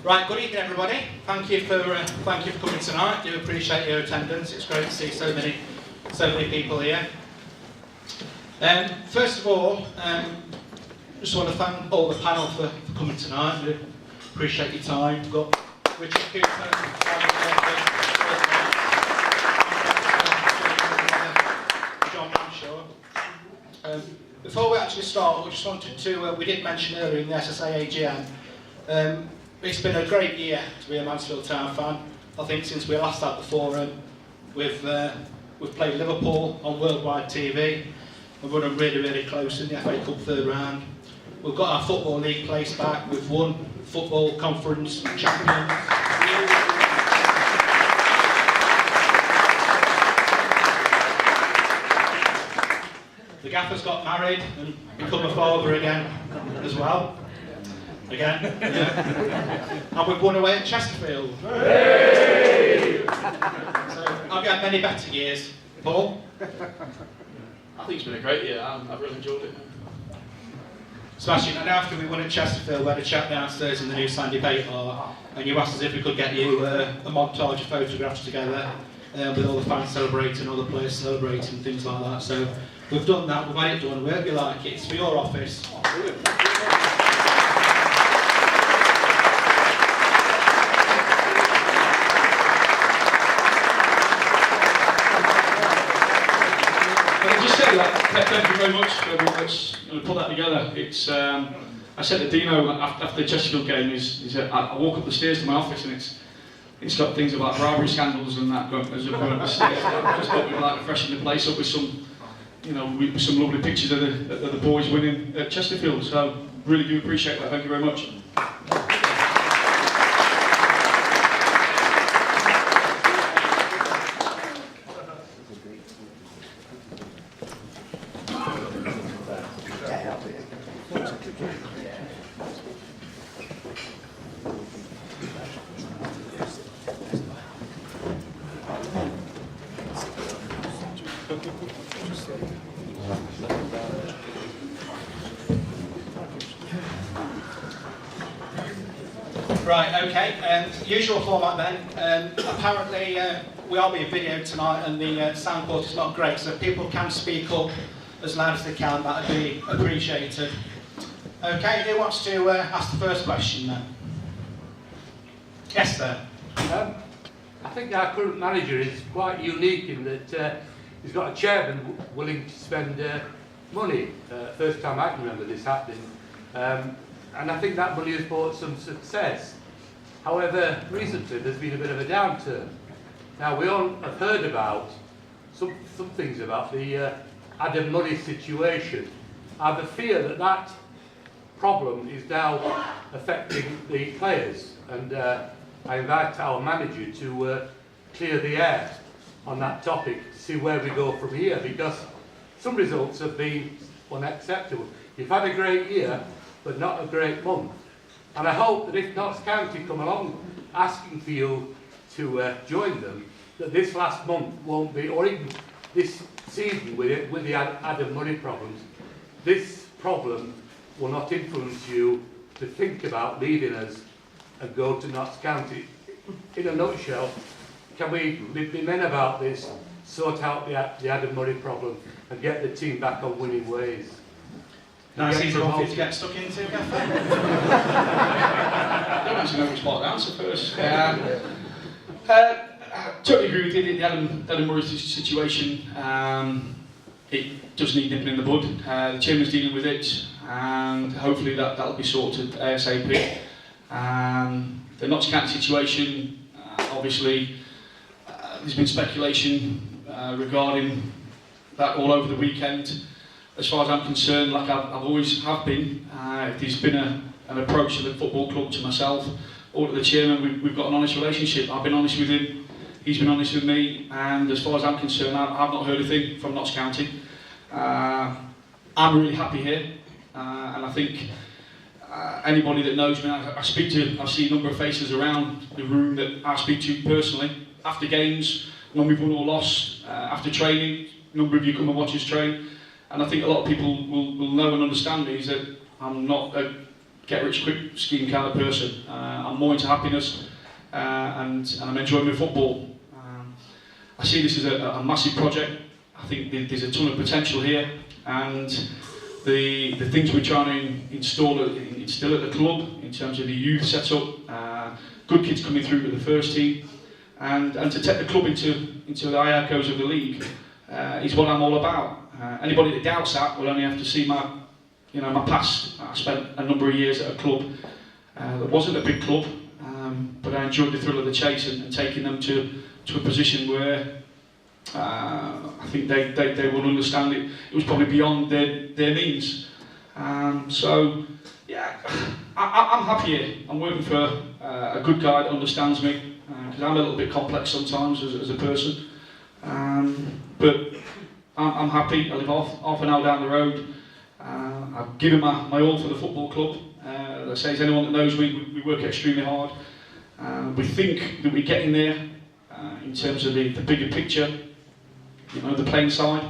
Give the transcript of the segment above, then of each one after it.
Right, good evening everybody. Thank you for coming tonight. Do appreciate your attendance. It's great to see so many people here. First of all, just want to thank all the panel for coming tonight. We appreciate your time. We've got Richard Cooper, John Manshaw. Before we actually start, we just wanted to, we did mention earlier in the SSA AGM, it's been a great year to be a Mansfield Town fan. I think since we last had the forum, we've played Liverpool on worldwide TV. We've run them really close in the FA Cup third round. We've got our Football League place back. We've won Football Conference Champions. The gaffer's got married and become a father again as well. Again. Yeah. And we've won away at Chesterfield. Hey! So I've had many better years. Paul? I think it's been a great year. I've really enjoyed it. Smashing. And after we won at Chesterfield, we had a chat downstairs in the new Sandy Bait Bar, and you asked us if we could get you a montage of photographs together with all the fans celebrating, all the players celebrating, things like that. So we've done that, we've had it done. We hope you like it. It's for your office. Thank you very much for everyone that's put that together. It's I said to Dino after the Chesterfield game, I walk up the stairs to my office and it's got things about bribery scandals and that as I'm going up the stairs. I just thought we'd like to freshen the place up with some, with some lovely pictures of the boys winning at Chesterfield. So really do appreciate that. Thank you very much. Right, okay, usual format then. Apparently we are being videoed tonight and the sound quality is not great, so if people can speak up as loud as they can, that would be appreciated. Okay, who wants to ask the first question then? Yes, sir. I think our current manager is quite unique in that he's got a chairman willing to spend money. First time I can remember this happening. And I think that money has brought some success. However, recently there's been a bit of a downturn. Now we all have heard about some things about the Adam Murray situation. I have a fear that problem is now affecting the players, and I invite our manager to clear the air on that topic to see where we go from here, because some results have been unacceptable. You've had a great year, but not a great month. And I hope that if Notts County come along asking for you to join them, that this last month won't be, or even this season with the Adam Murray problems, this problem will not influence you to think about leaving us and go to Notts County. In a nutshell, can we be men about this, sort out the Adam Murray problem and get the team back on winning ways? Nice easy one for you to get stuck into, Gaffer. I don't actually know which part to answer first. Totally agree with you, the Adam Murray situation. It does need nipping in the bud. The chairman's dealing with it, and hopefully that'll be sorted ASAP. The Notts County situation, obviously, there's been speculation regarding that all over the weekend. As far as I'm concerned, like I've always have been, if there's been an approach to the football club, to myself, or to the chairman, we've got an honest relationship. I've been honest with him, he's been honest with me, and as far as I'm concerned, I've not heard a thing from Notts County. I'm really happy here, and I think anybody that knows me, I see a number of faces around the room that I speak to personally, after games, when we've won or lost, after training, a number of you come and watch us train. And I think a lot of people will know and understand me is that I'm not a get-rich-quick scheme kind of person. I'm more into happiness and I'm enjoying my football. I see this as a massive project. I think there's a ton of potential here, and the things we're trying to instill at the club in terms of the youth setup, good kids coming through to the first team, and to take the club into the high echoes of the league is what I'm all about. Anybody that doubts that will only have to see my past. I spent a number of years at a club that wasn't a big club, but I enjoyed the thrill of the chase and taking them to a position where I think they would understand it. It was probably beyond their means. So yeah, I'm happy here. I'm working for a good guy that understands me, because I'm a little bit complex sometimes as a person. But I'm happy. I live half an hour down the road. I've given my all for the football club. As I say, as anyone that knows me, we work extremely hard. We think that we're getting there in terms of the bigger picture, the playing side.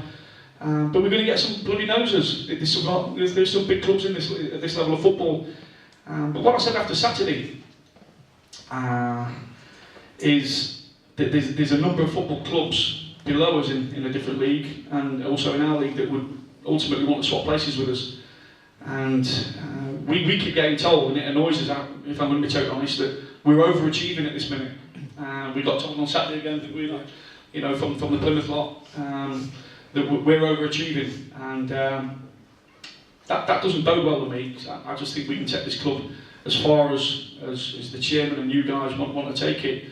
But we're going to get some bloody noses. There's some big clubs at this level of football. But what I said after Saturday is that there's a number of football clubs below us in a different league, and also in our league, that would ultimately want to swap places with us. And we keep getting told, and it annoys us, if I'm going to be totally honest, that we're overachieving at this minute. We got told on Saturday again that we're, from the Plymouth lot, that we're overachieving, and that doesn't bode well with me. I just think we can take this club as far as the chairman and you guys want to take it,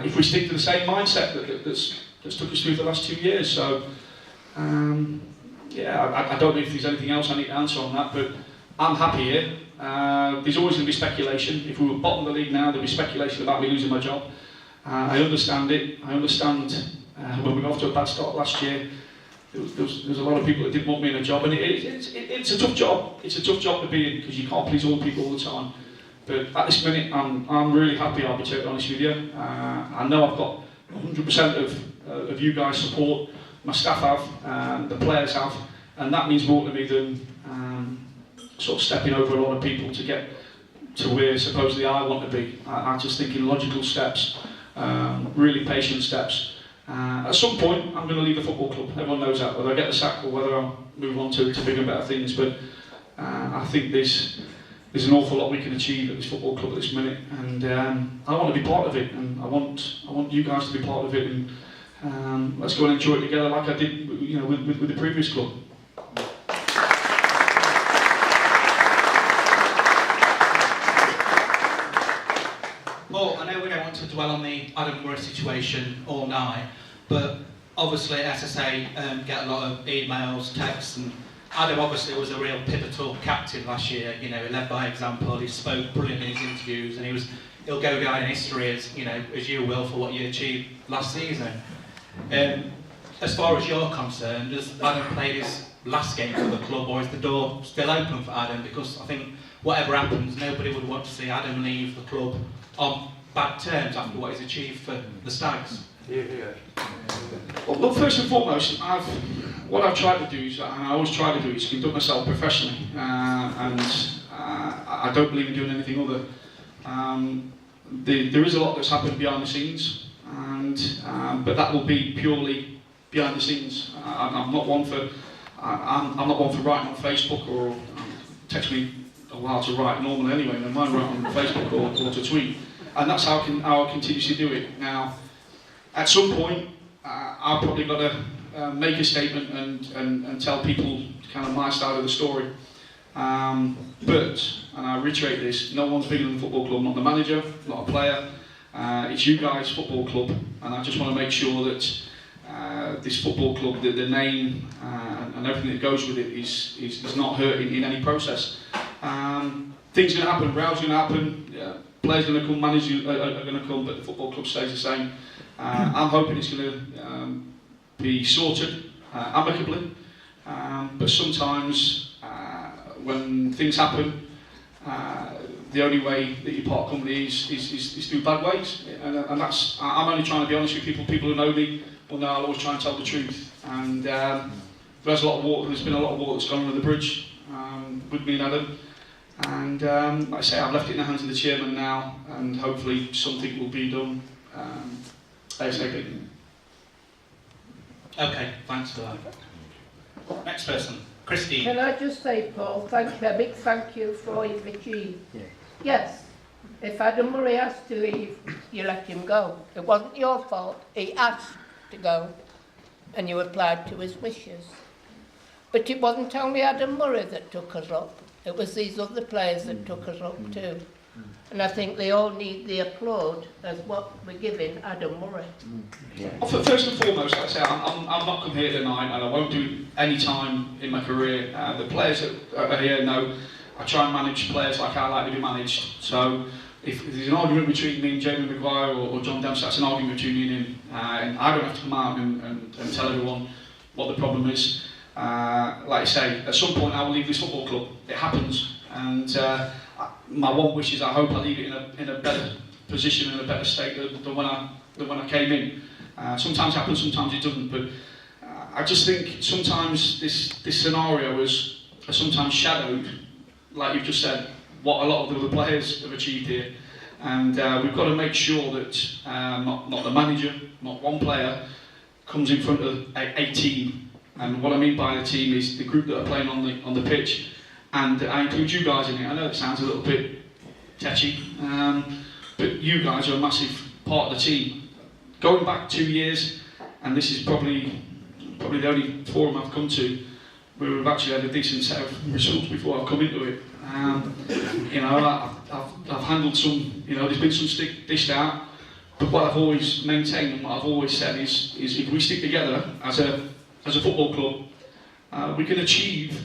if we stick to the same mindset that's took us through the last 2 years. So yeah, I don't know if there's anything else I need to answer on that, but I'm happy here. There's always going to be speculation. If we were bottom of the league now, there'd be speculation about me losing my job. I understand it. I understand when we got off to a bad start last year, there was a lot of people that didn't want me in a job, and it's a tough job. It's a tough job to be in, because you can't please all the people all the time. But at this minute, I'm really happy, I'll be totally honest with you. I know I've got 100% of you guys' support. My staff have, the players have, and that means more to me than sort of stepping over a lot of people to get to where supposedly I want to be. I just think in logical steps, really patient steps. At some point, I'm going to leave the football club. Everyone knows that, whether I get the sack or whether I move on to bigger and better things. But I think there's an awful lot we can achieve at this football club at this minute, and I want to be part of it, and I want you guys to be part of it, and let's go and enjoy it together, like I did, with the previous club. Paul, I know we don't want to dwell on the Adam Murray situation all night, but obviously SSA get a lot of emails, texts, and Adam obviously was a real pivotal captain last year. He led by example. He spoke brilliantly in his interviews, and he'll go down in history as you will for what you achieved last season. As far as you're concerned, has Adam played his last game for the club, or is the door still open for Adam? Because I think whatever happens, nobody would want to see Adam leave the club on bad terms after what he's achieved for the Stags. Yeah. Well, first and foremost, what I've tried to do is, and I always try to do, is conduct myself professionally, and I don't believe in doing anything other. There is a lot that's happened behind the scenes, but that will be purely behind the scenes. I'm not one for writing on Facebook, or text me a while to write normally anyway. I mind writing on Facebook or to tweet, and that's how I continuously do it. Now, at some point, I've probably got to make a statement and tell people kind of my side of the story. But, and I reiterate this, no one's bigger than the football club, not the manager, not a player. It's you guys, football club, and I just want to make sure that this football club, the name and everything that goes with it is not hurting in any process. Things are going to happen, rows are going to happen, players are going to come, managers are going to come, but the football club stays the same. I'm hoping it's going to be sorted amicably, but sometimes when things happen, the only way that you part company is through bad ways, and that's, I'm only trying to be honest with people. People who know me will know I'll always try and tell the truth. And there's been a lot of water that's gone under the bridge with me and Adam. And like I say, I've left it in the hands of the chairman now, and hopefully something will be done ASAP. Okay, thanks for that. Next person, Christine. Can I just say, Paul, thank you, a big thank you for all you've achieved. Yeah. Yes, if Adam Murray has to leave, you let him go. It wasn't your fault. He asked to go, and you applied to his wishes. But it wasn't only Adam Murray that took us up. It was these other players that took us up too. And I think they all need the applaud as what we're giving Adam Murray. Well, first and foremost, like I say, I'm not come here tonight, and I won't do it any time in my career. The players that are here know I try and manage players like I like to be managed. So if there's an argument between me and Jamie Maguire or John Dempsey, that's an argument between me and him. And I don't have to come out and tell everyone what the problem is. Like I say, at some point I will leave this football club. It happens, and my one wish is I hope I leave it in a better position and a better state than when I came in. Sometimes it happens, sometimes it doesn't. But I just think sometimes this scenario is sometimes shadowed, like you've just said, what a lot of the other players have achieved here. And we've got to make sure that not the manager, not one player, comes in front of a team. And what I mean by the team is the group that are playing on the pitch, and I include you guys in it. I know it sounds a little bit tetchy, but you guys are a massive part of the team. Going back 2 years, and this is probably the only forum I've come to where we've actually had a decent set of results before I've come into it. You know, I've handled some. You know, there's been some stick dished out, but what I've always maintained and what I've always said is if we stick together as a football club, we can achieve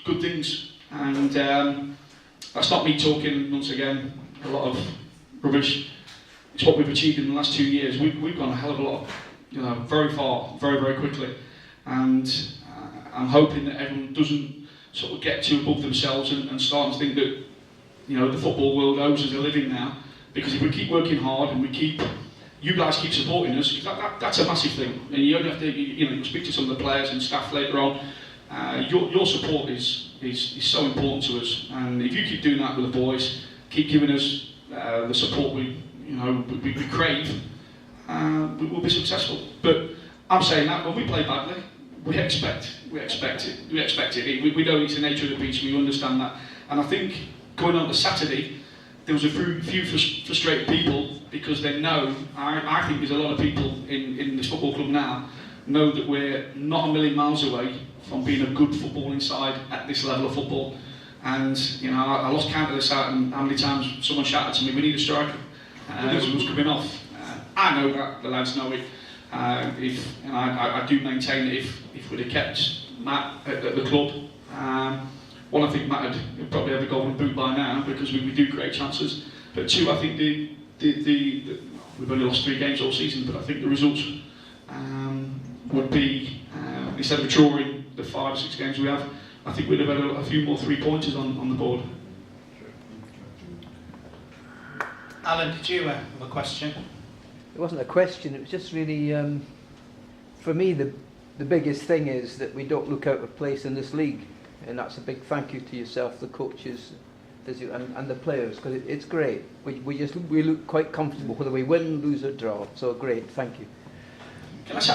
good things. And that's not me talking once again a lot of rubbish. It's what we've achieved in the last 2 years. We've gone a hell of a lot, you know, very far, very, very quickly. And I'm hoping that everyone doesn't sort of get too above themselves and start to think that, you know, the football world owes us a living now. Because if we keep working hard and you guys keep supporting us, because that's a massive thing. And you only have to, you know, speak to some of the players and staff later on. Your support is so important to us, and if you keep doing that with the boys, keep giving us the support we crave, we'll be successful. But I'm saying that when we play badly, we expect it. We know it's the nature of the beast. We understand that, and I think going on to Saturday, there was a few frustrated people because they know. I think there's a lot of people in this football club now know that we're not a million miles away from being a good footballing side at this level of football. And you know, I lost count of this out and how many times someone shouted to me, "We need a striker," as it was coming off. I know that, the lads know it. I do maintain that if we'd have kept Matt at the club, one, I think Matt would probably have a golden boot by now because we do create chances. But two, I think we've only lost 3 games all season, but I think the results would be, instead of drawing the 5 or 6 games we have, I think we'd have had a few more 3-pointers on the board. Alan, did you have a question? It wasn't a question, it was just really, for me, the biggest thing is that we don't look out of place in this league. And that's a big thank you to yourself, the coaches, and the players, because it's great. We look quite comfortable whether we win, lose or draw. So great, thank you. Can I say,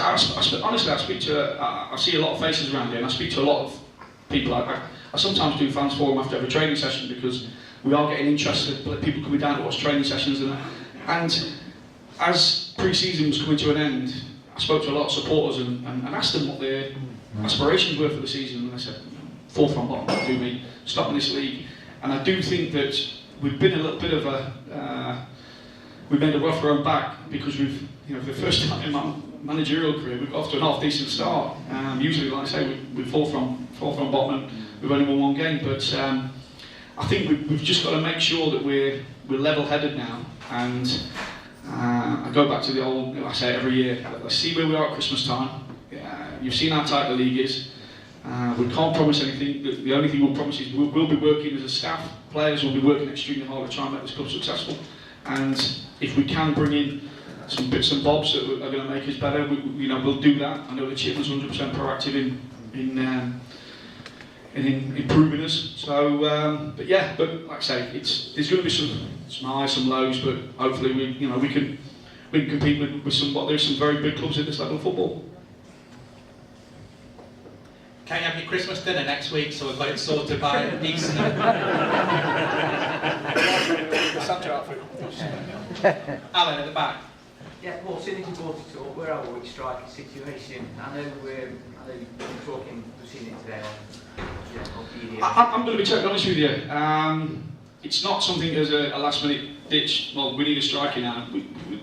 honestly, I see a lot of faces around here, and I speak to a lot of people. I sometimes do Fans Forum after every training session because we are getting interested, people coming down to watch training sessions. And as pre-season was coming to an end, I spoke to a lot of supporters and asked them what their aspirations were for the season, and they said, 4th from bottom, do me, stopping this league. And I do think that we've been a little bit of we've made a rough road back because we've, you know, for the first time in my managerial career, we've got off to an half-decent start. Usually, like I say, we fall from bottom and we've only won 1 game. But I think we've just got to make sure that we're level-headed now. And I go back to the old, I say it every year, let's see where we are at Christmas time. You've seen how tight the league is. We can't promise anything. The only thing we'll promise is we'll be working as a staff. Players will be working extremely hard to try and make this club successful. And if we can bring in some bits and bobs that are going to make us better, we'll do that. I know the chairman's 100% proactive in improving us. So, but yeah, but like I say, there's going to be some highs, some lows, but hopefully we can compete with there's some very big clubs at this level of football. Can you have your Christmas dinner next week so we've got it sorted by Easter? Santa outfit. Alan at the back. Yeah, well, since you brought it up, we're our weak striker situation. I know you're talking, we've seen it today on media. I'm going to be totally honest with you. It's not something as a last minute ditch. Well, we need a striker now.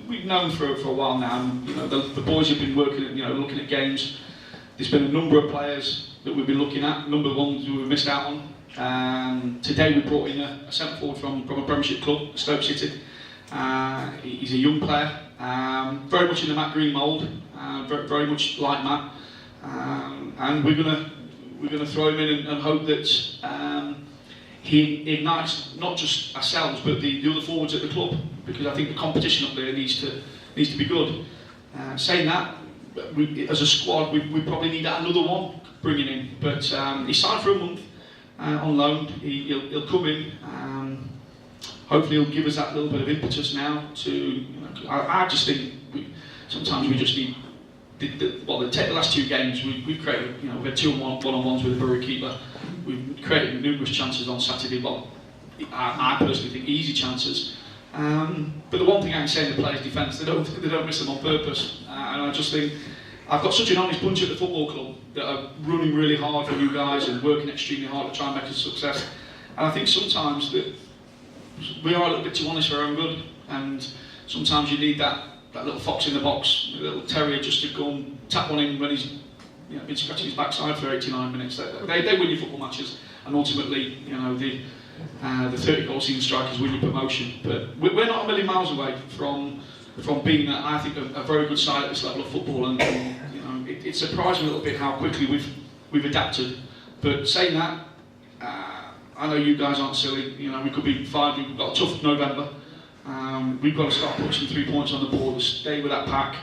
We've known for a while now. And, the boys have been working, looking at games. There's been a number of players that we've been looking at, number of ones who we've missed out on. Today we brought in a centre forward from a Premiership club, Stoke City. He's a young player, very much in the Matt Green mould, very much like Matt, and we're gonna throw him in and hope that he ignites not just ourselves but the other forwards at the club, because I think the competition up there needs to be good. Saying that, as a squad, we probably need another one bringing in, but he's signed for a month on loan. He'll come in. Hopefully he'll give us that little bit of impetus now to, I just think sometimes we just need, take the last two games, we've created, we've had 2 one-on-ones with the Bury keeper. We've created numerous chances on Saturday, but I personally think easy chances. But the one thing I can say in the players' defence, they don't miss them on purpose. And I just think, I've got such an honest bunch at the football club that are running really hard for you guys and working extremely hard to try and make a success. And I think sometimes that we are a little bit too honest for our own good, and sometimes you need that little fox in the box, a little terrier just to go and tap one in when he's been scratching his backside for 89 minutes. They win your football matches, and ultimately, the 30-goal season strikers win your promotion. But we're not a million miles away from being, I think, a very good side at this level of football, and it surprised me a little bit how quickly we've adapted. But saying that, I know you guys aren't silly. We could be 5. We've got a tough November. We've got to start putting some 3 points on the board to stay with that pack,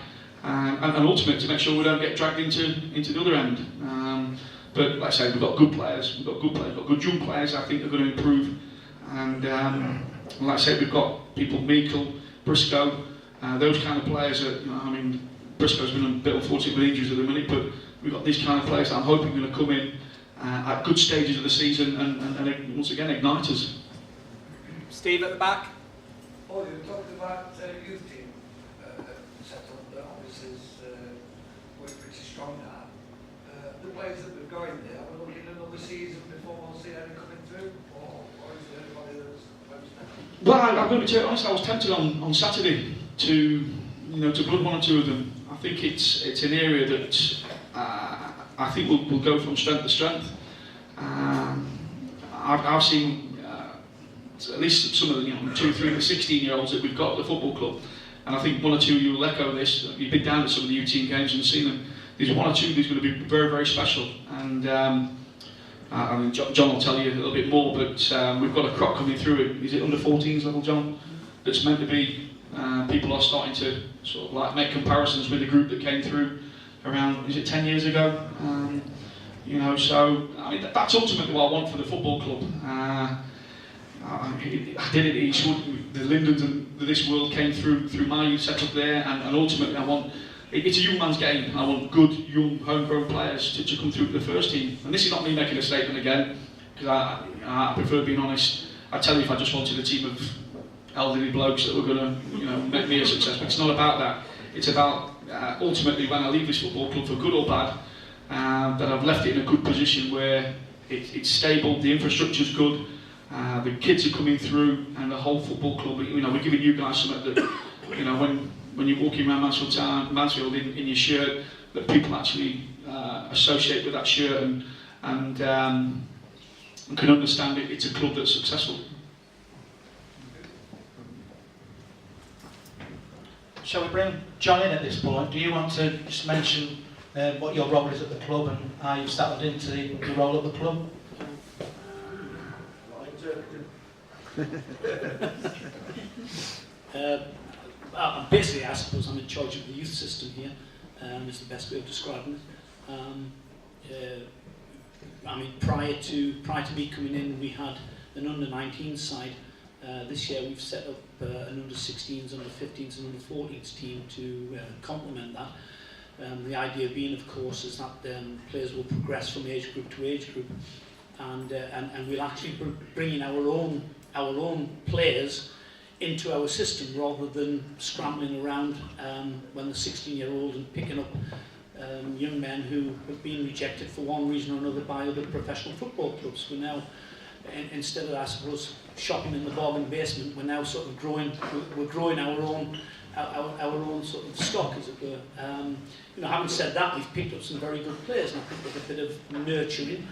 and ultimately to make sure we don't get dragged into the other end. But like I say, we've got good players. We've got good young players. I think are going to improve. And like I said, we've got people, Meikle, Briscoe, those kind of players. Briscoe's been a bit unfortunate with injuries at the minute, but we've got these kind of players that I'm hoping are going to come in at good stages of the season and once again ignite us. Steve at the back. Oh, you talked about youth team setup that obviously we're pretty strong now. The players that we're going there, we're looking at another season before we'll see any coming through, or is there anybody that's close now? Well, I'm going to be totally honest. I was tempted on Saturday to blood 1 or 2 of them. I think it's an area that I think we'll go from strength to strength. I've seen at least some of the 2, 3, 16-year-olds that we've got at the football club, and I think 1 or 2 of you will echo this. You've been down to some of the U-team games and seen them. There's 1 or 2 who's going to be very, very special, and John will tell you a little bit more. But we've got a crop coming through. Is it under 14s level, John? That's meant to be. People are starting to sort of like make comparisons with the group that came through around, is it 10 years ago? So that's ultimately what I want for the football club. I did it at Eastwood. The Lindens and this world came through my youth setup there, and ultimately I want. It's a young man's game. I want good young homegrown players to come through to the first team. And this is not me making a statement again, because I prefer being honest. I tell you, if I just wanted a team of elderly blokes that were going to make me a success, but it's not about that. It's about ultimately when I leave this football club, for good or bad, that I've left it in a good position where it's stable, the infrastructure's good, the kids are coming through, and the whole football club. We're giving you guys something that when you're walking around Mansfield in your shirt, that people actually associate with that shirt and can understand it's a club that's successful. Shall we bring John in at this point? Do you want to just mention what your role is at the club and how you've settled into the role of the club? Basically, I suppose I'm in charge of the youth system here, is the best way of describing it. I mean, prior to me coming in, we had an under-19 side. This year we've set up an under-16s, under-15s and under-14s team to complement that. The idea being, of course, is that players will progress from age group to age group, and we'll actually bring in our own players into our system rather than scrambling around when they're 16-year-old and picking up young men who have been rejected for one reason or another by other professional football clubs. We're now, instead of, I suppose, shopping in the bargain basement, we're now sort of growing our own sort of stock, as it were. You know, having said that, we've picked up some very good players, and I think with a bit of nurturing,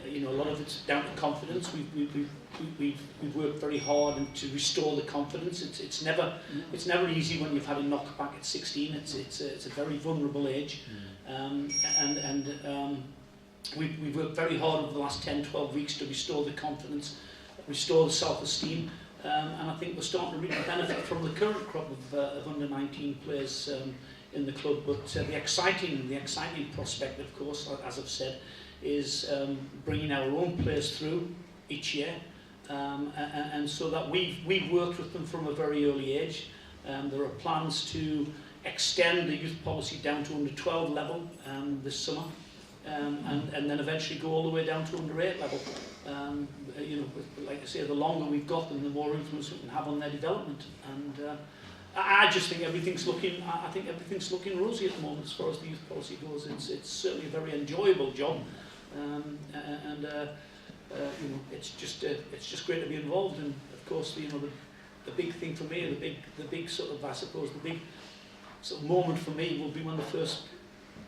you know, a lot of it's down to confidence. We've worked very hard to restore the confidence. It's never easy when you've had a knockback at 16. It's a very vulnerable age, we've worked very hard over the last 10-12 weeks to restore the confidence, restore the self-esteem, and I think we're starting to really benefit from the current crop of under-19 players in the club. But the exciting prospect, of course, as I've said, is bringing our own players through each year, and so that we've worked with them from a very early age. There are plans to extend the youth policy down to under 12 level this summer, and then eventually go all the way down to under 8 level. You know, like I say, the longer we've got them, the more influence we can have on their development. And I just think everything's looking rosy at the moment as far as the youth policy goes. It's certainly a very enjoyable job, you know, it's just great to be involved. And of course, you know, the big thing for me, the big sort of, I suppose, the big sort of moment for me will be when the first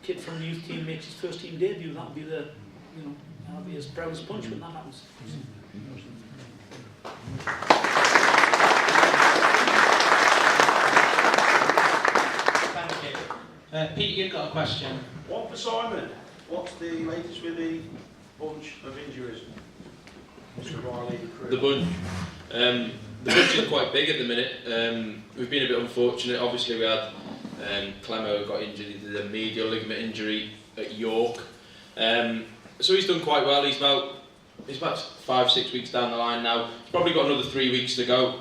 kid from the youth team makes his first team debut. That'll be the, you know, I'll be as proud as punch when that happens. Thank you. Pete, you've got a question. One for Simon. What's the latest with the bunch of injuries? Mr. Riley, The bunch. The bunch is quite big at the minute. We've been a bit unfortunate. Obviously, we had Clemo got injured. He did a medial ligament injury at York. So he's done quite well. He's about 5-6 weeks down the line now. He's probably got another 3 weeks to go.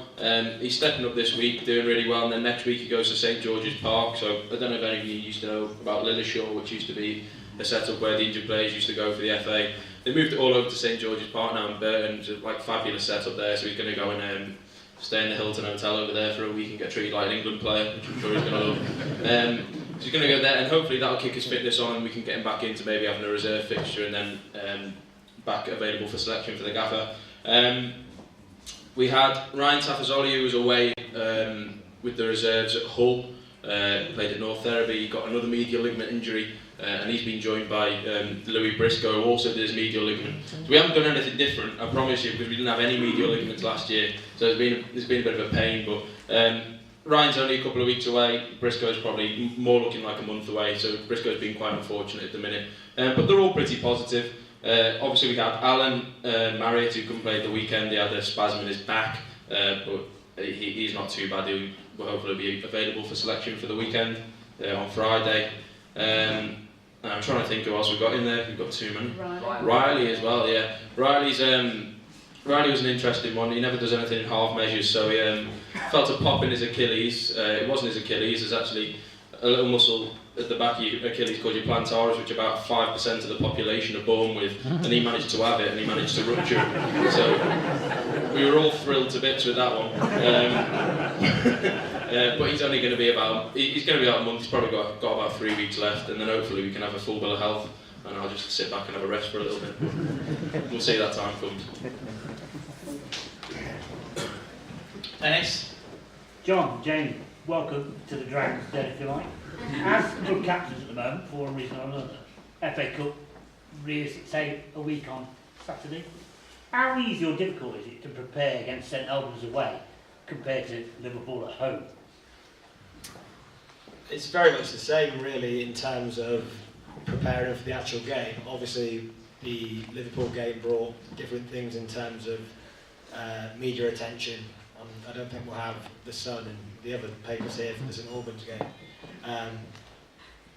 He's stepping up this week, doing really well, and then next week he goes to St George's Park. So I don't know if any of you used to know about Lilleshall, which used to be a setup where the injured players used to go for the FA. They moved it all over to St George's Park now in Burton. It's like fabulous setup there. So he's going to go and stay in the Hilton Hotel over there for a week and get treated like an England player, which I'm sure he's going to love. So he's going to go there, and hopefully that'll kick his fitness on, and we can get him back into maybe having a reserve fixture, and then back available for selection for the gaffer. We had Ryan Tafazoli, who was away with the reserves at Hull, played at North Therapy. He got another medial ligament injury, and he's been joined by Louis Briscoe, who also did his medial ligament. So we haven't done anything different, I promise you, because we didn't have any medial ligaments last year, so it's been a bit of a pain. But Ryan's only a couple of weeks away. Briscoe's probably more looking like a month away, so Briscoe's been quite unfortunate at the minute. But they're all pretty positive. Obviously we had Alan Marriott, who couldn't play at the weekend. He had a spasm in his back, but he's not too bad. He will hopefully be available for selection for the weekend on Friday. I'm trying to think who else we've got in there. We've got too many. Riley as well, yeah. Riley was an interesting one. He never does anything in half measures, so he felt a pop in his Achilles. It wasn't his Achilles, it's actually a little muscle at the back of your Achilles called your plantaris, which about 5% of the population are born with, and he managed to have it, and he managed to rupture it. So we were all thrilled to bits with that one. But he's only going to be about a month. He's probably got about 3 weeks left, and then hopefully we can have a full bill of health, and I'll just sit back and have a rest for a little bit. We'll see that time comes. Dennis? John, Jamie, welcome to the Dragons Den, if you like. As club captains at the moment, for one reason or another, FA Cup rears its head a week on Saturday. How easy or difficult is it to prepare against St Albans away compared to Liverpool at home? It's very much the same, really, in terms of preparing for the actual game. Obviously, the Liverpool game brought different things in terms of media attention. I don't think we'll have the Sun and the other papers here for the St Albans game.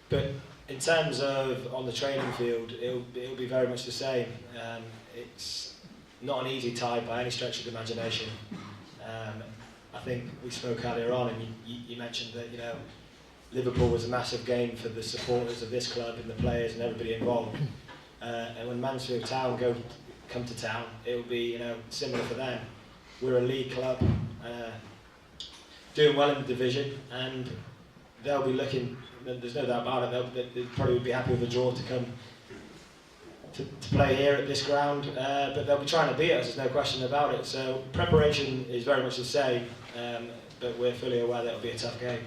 But in terms of on the training field, it'll be very much the same. It's not an easy tie by any stretch of the imagination. I think we spoke earlier on, and you mentioned that Liverpool was a massive game for the supporters of this club and the players and everybody involved. And when Mansfield Town come to town, it'll be similar for them. We're a league club, doing well in the division, and they'll be looking. There's no doubt about it. They'll probably be happy with a draw to come to play here at this ground, but they'll be trying to beat us. There's no question about it. So preparation is very much the same, but we're fully aware that it'll be a tough game.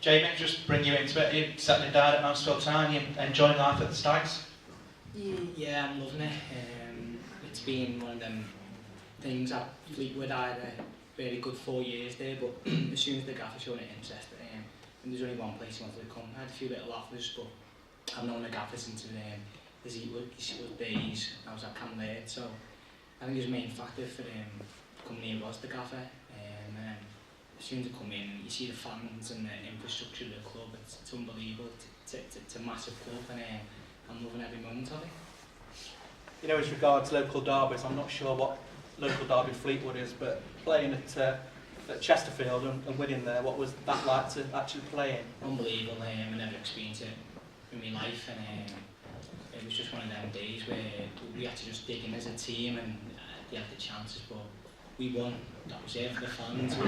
Jamie, just bring you into it. You're settling down at Mansfield Town. You're enjoying life at the Stags? Yeah, I'm loving it. It's been one of them things at Fleetwood. I had a really good 4 years there, but as soon as the gaffer showed an interest, and there's only one place he wanted to come. I had a few little offers, but I've known the gaffer since his Eatwood days. I was at Camp Laird, so I think his main factor for coming here was the gaffer. As soon as you come in, you see the fans and the infrastructure of the club. It's unbelievable. It's a massive club, and I'm loving every moment of it. As regards local derbies, I'm not sure what local derby Fleetwood is, but playing at Chesterfield and winning there, what was that like to actually play in? Unbelievable. I never experienced it in my life, and it was just one of them days where we had to just dig in as a team, and they had the chances, but we won. That was it for the fans. The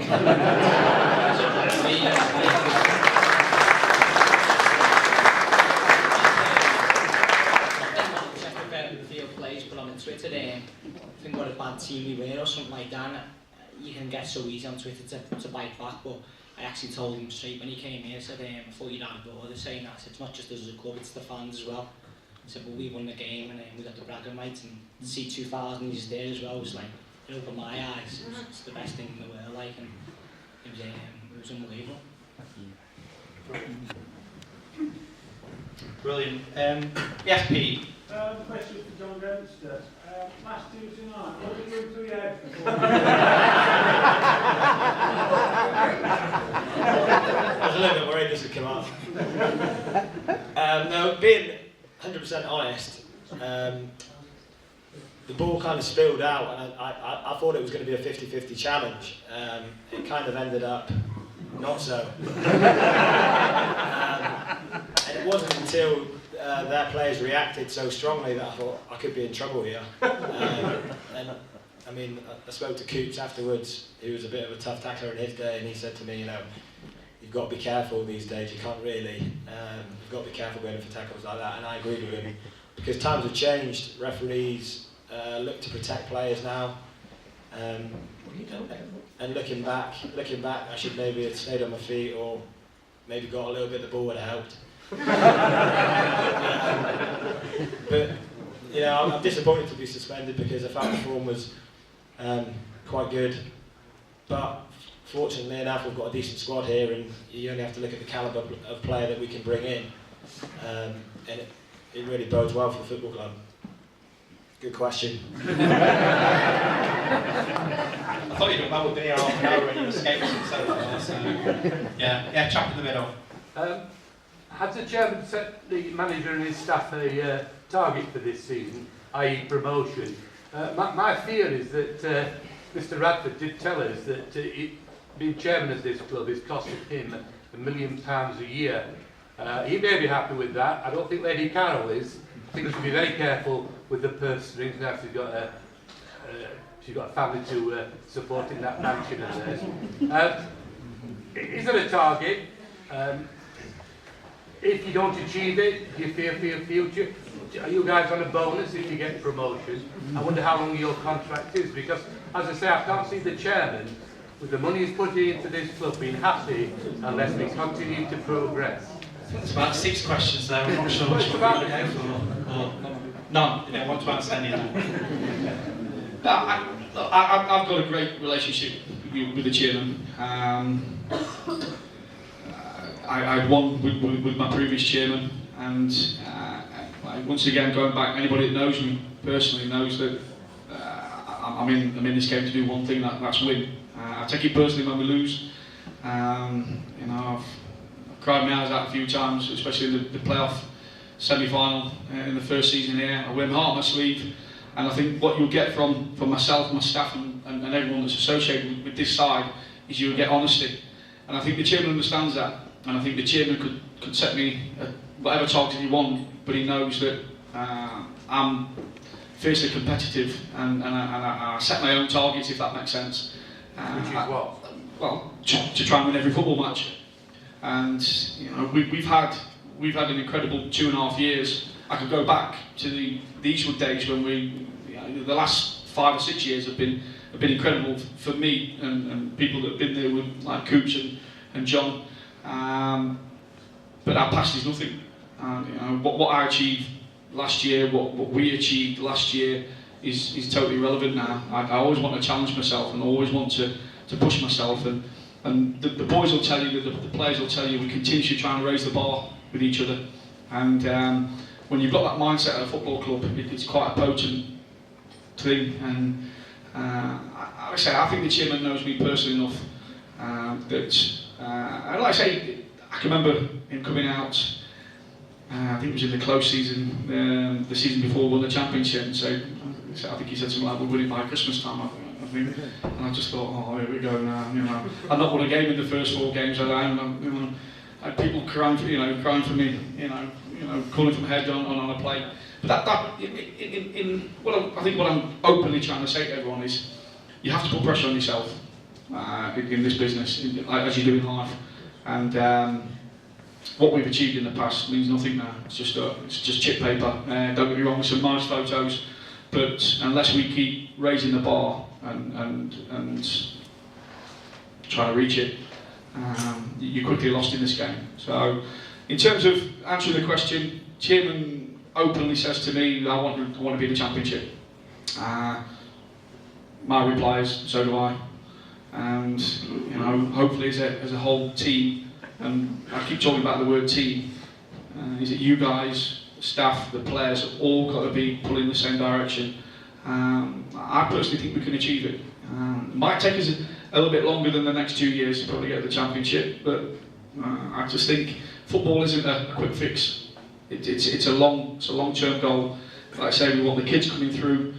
field plays, but on Twitter, I think what a bad team we were or something like that. You can get so easy on Twitter to bite back, but I actually told him straight when he came here. I said, I thought you'd have a order saying that. I said, it's not just us as a club, it's the fans as well. I said, well, we won the game, and we got the bragging rights, and to see 2,000 he's there as well was like, it opened my eyes. It's the best thing in the world, like, and it was unbelievable. Brilliant. Yes, Pete. Question for John Dempster. Last Tuesday night, what did you do through your head before? I was a little bit worried this would come up. No, being 100% honest, the ball kind of spilled out, and I thought it was going to be a 50-50 challenge. It kind of ended up not so. And it wasn't until their players reacted so strongly that I thought I could be in trouble here. And I mean, I spoke to Coops afterwards, who was a bit of a tough tackler in his day, and he said to me, you've got to be careful these days, you can't really. You've got to be careful going for tackles like that, and I agreed with him. Because times have changed, referees look to protect players now. And looking back, I should maybe have stayed on my feet, or maybe got a little bit, the ball would have helped. But I'm disappointed to be suspended because I felt the form was quite good. But fortunately enough, we've got a decent squad here, and you only have to look at the calibre of player that we can bring in, and it really bodes well for the football club. Good question. I thought you'd done well with being here half an hour when you escaped and so far. So yeah, chap in the middle. Has the chairman set the manager and his staff a target for this season, i.e. promotion? My fear is that Mr Radford did tell us that being chairman of this club is costing him £1 million a year. He may be happy with that. I don't think Lady Carol is. I think she should be very careful with the purse strings now she's got a family to support in that mansion of theirs. Is there a target? If you don't achieve it, do you fear for your future? Are you guys on a bonus if you get promotion? I wonder how long your contract is, because, as I say, I can't see the chairman, with the money he's putting into this club, being happy unless we continue to progress. It's about 6 questions there. I'm not sure which one you want to go for. Or none. You don't want to answer any of them. I've got a great relationship with the chairman. I had one with my previous chairman, and once again, going back, anybody that knows me personally knows that I'm in this game to do one thing, that's win. I take it personally when we lose. You know, I've cried my eyes out a few times, especially in the playoff semi-final in the first season here. I wear my heart on my sleeve, and I think what you'll get from myself, my staff, and everyone that's associated with this side is you'll get honesty. And I think the chairman understands that, and I think the chairman could set me whatever target he wants, but he knows that I'm fiercely competitive, and I set my own targets, if that makes sense. Which is what? Well, to try and win every football match. And you know, we've had an incredible 2.5 years. I could go back to the Eastwood days when the last 5 or 6 years have been incredible for me and people that have been there with like Coops and John. But our past is nothing. You know, what I achieved last year, what we achieved last year is totally irrelevant now. I always want to challenge myself and I always want to push myself, and the boys will tell you, the players will tell you, we continuously trying to raise the bar with each other. And when you've got that mindset at a football club, it's quite a potent thing. And I think the chairman knows me personally enough and like I say, I can remember him coming out, I think it was in the close season, the season before we won the championship, and I think he said something like, we'll win it by Christmas time, I think. And I just thought, oh, here we go now. You know, I've not won a game in the first 4 games that I had people crying for me, you know, calling from head on a play. But I think what I'm openly trying to say to everyone is, you have to put pressure on yourself in this business, as you do in life. And what we've achieved in the past means nothing now. It's just chip paper. Don't get me wrong, with some nice photos, but unless we keep raising the bar and try to reach it, you're quickly lost in this game. So, in terms of answering the question, chairman openly says to me, I want to be in the championship. My reply is, so do I. And you know, hopefully as a whole team, and I keep talking about the word team, is that you guys, the staff, the players have all got to be pulling in the same direction. I personally think we can achieve it. It might take us a little bit longer than the next 2 years to probably get the championship, but I just think football isn't a quick fix. It's a long-term goal. Like I say, we want the kids coming through,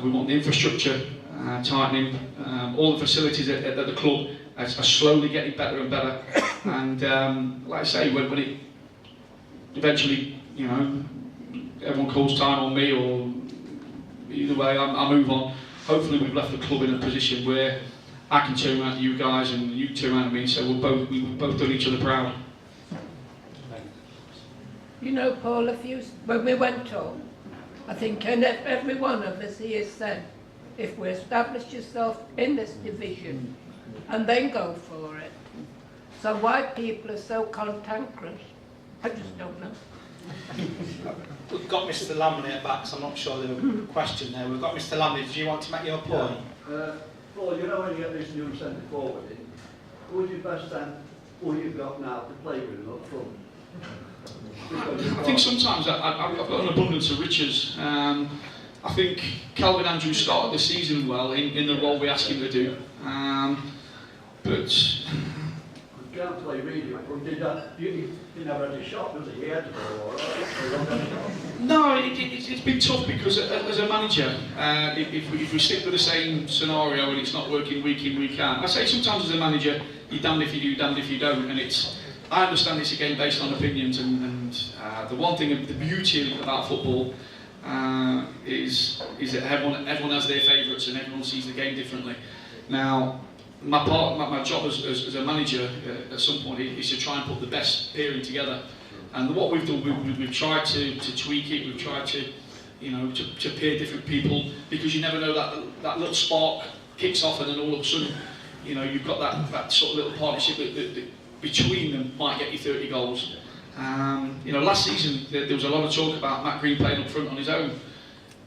we want the infrastructure tightening, all the facilities at the club are slowly getting better and better. And like I say, when it eventually, you know, everyone calls time on me, or either way, I move on. Hopefully we've left the club in a position where I can turn around to you guys and you turn around to me and say we've both done each other proud. You know, Paul, when we went home, I think every one of us here said, if we establish yourself in this division and then go for it. So why people are so cantankerous, I just don't know. We've got Mr. Lamley at back, so I'm not sure there was a question there. We've got Mr. Lamley. Do you want to make your point? Paul, you know when you get this new centre forward in, who's your best then? Who you've got now to play with him up front? I think sometimes I've got an abundance of riches. I think Calvin Andrews started the season well in the role we asked him to do, but. You can't play really. He never had a shot, does he? He had to go all right. No, it's been tough because as a manager, if we stick with the same scenario and it's not working week in, week out, I say sometimes as a manager, you're damned if you do, damned if you don't, and I understand it's a game based on opinions, and the one thing, the beauty about football is that everyone has their favourites and everyone sees the game differently. Now, my job as a manager at some point is to try and put the best pairing together, and what we've done, we've tried to tweak it. We've tried to, you know, to pair different people, because you never know that little spark kicks off, and then all of a sudden, you know, you've got that sort of little partnership that between them might get you 30 goals. You know, last season there was a lot of talk about Matt Green playing up front on his own,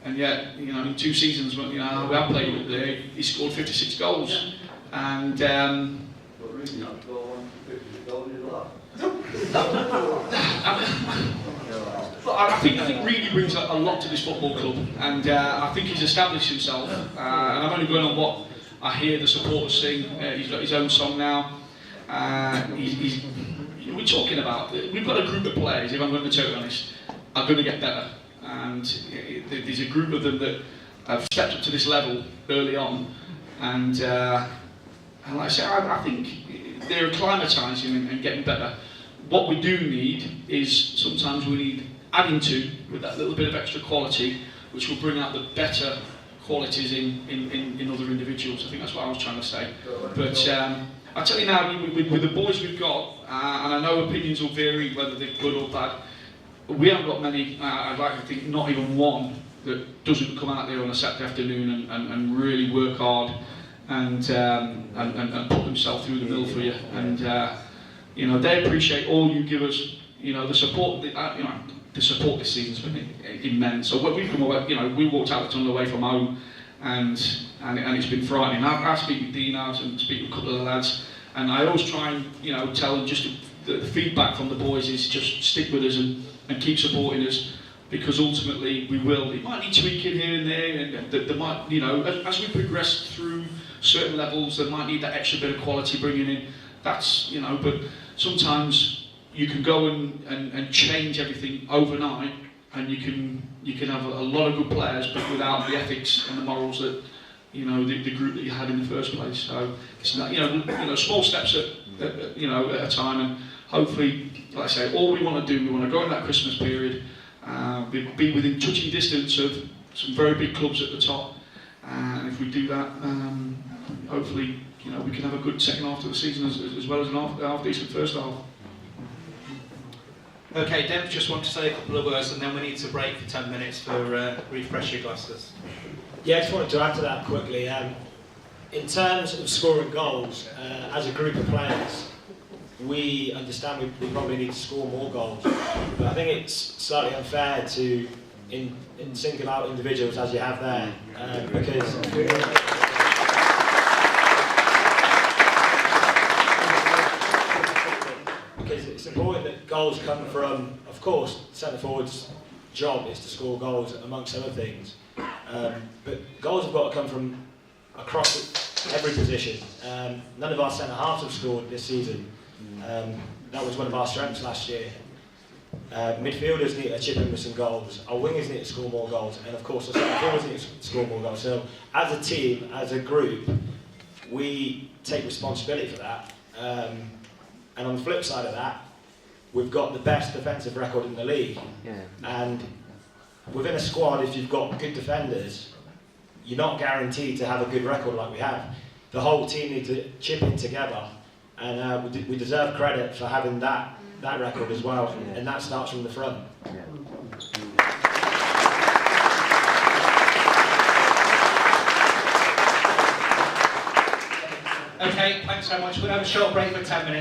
and yet, you know, in 2 seasons when, you know, we have played up there, he scored 56 goals. And But really not go on 50 goals in the last. I think really brings a lot to this football club, and I think he's established himself. And I'm only going on what I hear the supporters sing. He's got his own song now, we're talking about, we've got a group of players, if I'm going to be totally honest, are going to get better. And there's a group of them that have stepped up to this level early on. And like I say, I think they're acclimatising and getting better. What we do need is sometimes we need adding to with that little bit of extra quality, which will bring out the better qualities in other individuals. I think that's what I was trying to say. But I tell you now, with the boys we've got, and I know opinions will vary whether they're good or bad, we haven't got many, I'd like to think not even one, that doesn't come out there on a Saturday afternoon and really work hard and put themselves through the mill for you. And you know, they appreciate all you give us. You know, the support. The support this season's been immense. So when we come away, you know, we walked out the tunnel away from home, and it's been frightening. I speak with Dean now and speak with a couple of the lads, and I always try and, you know, tell them just the feedback from the boys is just stick with us and keep supporting us, because ultimately we will. It might need tweaking here and there, and there might, you know, as we progress through certain levels, they might need that extra bit of quality bringing in. That's, you know, but sometimes you can go and change everything overnight, and you can have a lot of good players, but without the ethics and the morals that, you know, the group that you had in the first place. So it's not, you know, small steps at a time, and hopefully, like I say, all we want to do, we want to go in that Christmas period, be within touching distance of some very big clubs at the top, and if we do that, hopefully, you know, we can have a good second half of the season as well as an half decent first half. Okay, Dev, just want to say a couple of words, and then we need to break for 10 minutes for refresh your glasses. Yeah, I just wanted to add to that quickly. In terms of scoring goals, as a group of players, we understand we probably need to score more goals. But I think it's slightly unfair to single out individuals as you have there, because it's important that goals come from, of course, centre forward's job is to score goals amongst other things, but goals have got to come from across every position. None of our centre halves have scored this season. That was one of our strengths last year. Midfielders need to chip in with some goals. Our wingers need to score more goals, and of course, our centre forwards need to score more goals. So, as a team, as a group, we take responsibility for that. And on the flip side of that, we've got the best defensive record in the league. Yeah. And within a squad, if you've got good defenders, you're not guaranteed to have a good record like we have. The whole team needs to chip in together, and we deserve credit for having that record as well, and that starts from the front. Yeah. Okay, thanks so much. We'll have a short break for 10 minutes.